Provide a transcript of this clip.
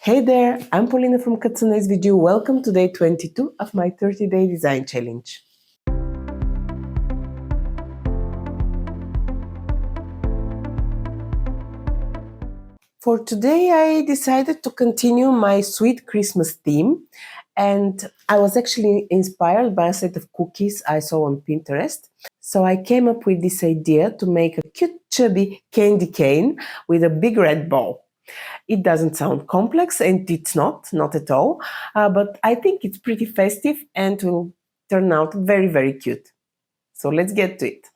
Hey there, I'm Paulina from SVG. Welcome to day 22 of my 30-day design challenge. For today, I decided to continue my sweet Christmas theme, and I was actually inspired by a set of cookies I saw on Pinterest. So I came up with this idea to make a cute, chubby candy cane with a big red bow. It doesn't sound complex, and it's not at all, but I think it's pretty festive and will turn out very, very cute. So let's get to it.